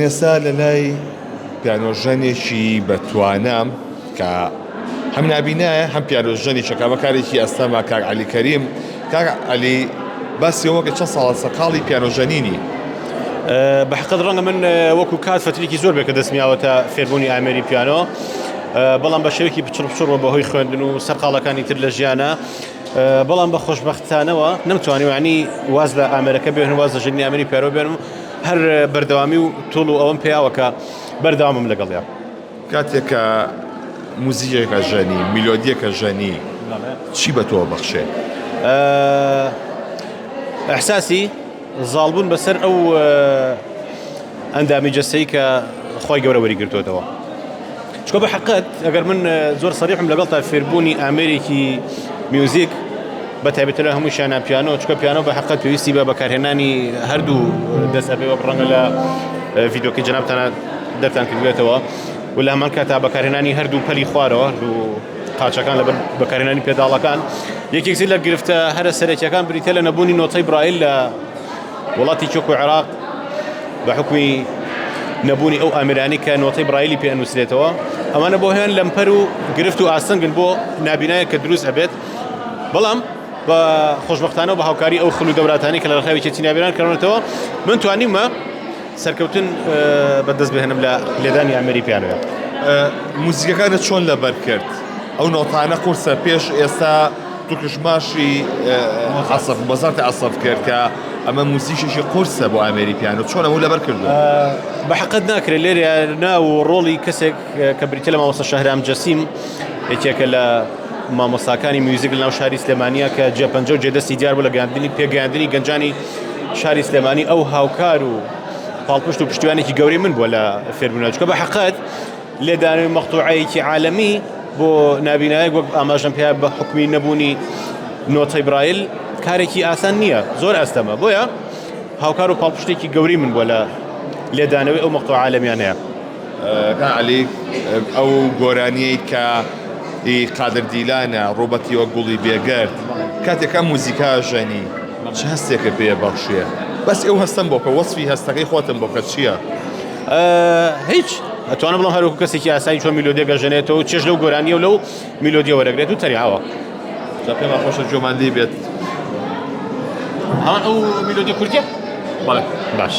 ئێستا لە لای پیانۆژەنێکی بەتوانام کە هەم نابینایە هەم پیانۆژەنێکەکە بەکارێکی ئەستەما کاک عەلی کەریم. کاک عەلی باسی ئەوە کە چەند ساڵە سەرقاڵی پیانۆژەنینی. بەحقیقت ڕەنگە من وەکو کات فترێکی زۆر بێ کە دەستمیاوەتە فێربوونی ئامێری پیانۆ، بەڵام بە شێوەیەکی بچڕ بەهۆی خوێندن و سەرقاڵەکانی تر لە ژیانە، بەڵام بە خۆشبەختانەوە نەمتوانی وانی واز لە ئامێرەکە بێن و واز لە ژنی ئامێری پیانۆ بێنم، هەر بەردەوامی و توڵ و ئەوەم پێیاوە کە بەردەوامم لەگەڵیا. کاتێکە موزیکێکە ژەنی، میلۆدیەکە ژەنی، چی بە تۆ بەخشێ؟ ئەحساسی زاڵبوون بەسەر ئەو ئەندامی جەستەیی کە خۆی گەورە وەریگرتوتەوە. چکۆ بە حقیقت ئەگەر من زۆر سەریحم لەگەڵ تا فێربوونی ئامێرێکی میوزیک بە تایبەتەوە هەموو شانە پیانۆ، چکە پیانۆ بە حقیقت پێویستی بە بەکارهێنانی هەردوو دەست ئەبێ، وەک ڕەنگە لە ڤیدیۆکەی جەنابتانە دەرتان کردوێتەوە، و لە هەمان کاتا بەکارهێنانی هەردوو پەلی خوارەوە، هەردوو قاچەکان لەبەر بەکارهێنانی پێداڵەکان. یەکێکزی لە گرفتە هەرە سەرەکیەکان بریتە لە نەبوونی نۆتەی برایل لە وڵاتی چۆک و عێراق بە حکمی نەبوونی ئەو ئامێرانی کە نۆتەی برایلی پێ ئەنووسرێتەوە. ئەمانە بۆ هێن لەمپەر و گرفت و ئاستەنگن بۆ نابینایە کە دروست ئەبێت، بەڵام بە خۆشبەختانە و بە هاوکاری ئەو خڵ و دەوراتانی کە لە ڕێوێکی نابینان کردنەوە من توانیمە سەرکەوتن بەدەست بهێنم لە لێدانی ئامێری پیانۆیە. موزیکەکانت چۆن لەبەر کرد؟ ئەو نۆتانە قورسە پێش ئێستا توکشماشی عەسەف بەزارتی عەسەف کرد کە ئەمە موزیکێکی قورسە بۆ ئامێری پیانۆ، چۆن ئەمە لەبەر کردو؟ بە حقیقت ناکرێت لێرە ناو ڕۆڵی کەسێک کە بریتە لە مامۆستا شەهرام جەسیم، یەکێکە لە مامۆستاکانی میوزیک لە ناو شاری سلێمانیە کە جێپەنجە و جێدەستی دیار بوو لە پێگەیاندنی گەنجانی شاری سلێمانی. ئەو هاوکار و پاڵپشت و پشتیوانێکی گەورەی من بووە لە فێربوونەوە، چکە بە حقیقت لێدانەوەی مەقتوعەیەکی عالەمی بۆ نابینایەک وەک ئاماژەم پێیا بە حکمی نەبوونی نۆتەی برایل کارێکی ئاسان نییە، زۆر ئەستەمە، بۆیە هاوکار و پاڵپشتێکی گەورەی من بووە لە لێدانەوەی ئەو مەقتوع عالەمیانەیە. عەلی ئەو گۆرانیەی کە قادر دیلانە ڕۆبەتی وە گوڵی بێگەرد کاتێکە موزیکا ژەنی چ هەستێکە پێ بەخشیە؟ بەس ئەو هەستم بۆ کە وەسفی هەستەکەی خۆتم بۆ کە چییە؟ هیچ ئەتوانم بڵم هەروەکو کەسێکی ئاسایی چۆن میلۆدیەکە ژەنێتەوە، چێژ لەو گۆرانیە و لەو میلۆدیە وەرەگرێت و تەریاوە. جا پێما خۆشە جۆمان لێ بێت. هەمان ئەو میلۆدیە کورتیە؟ بەڵێ باش.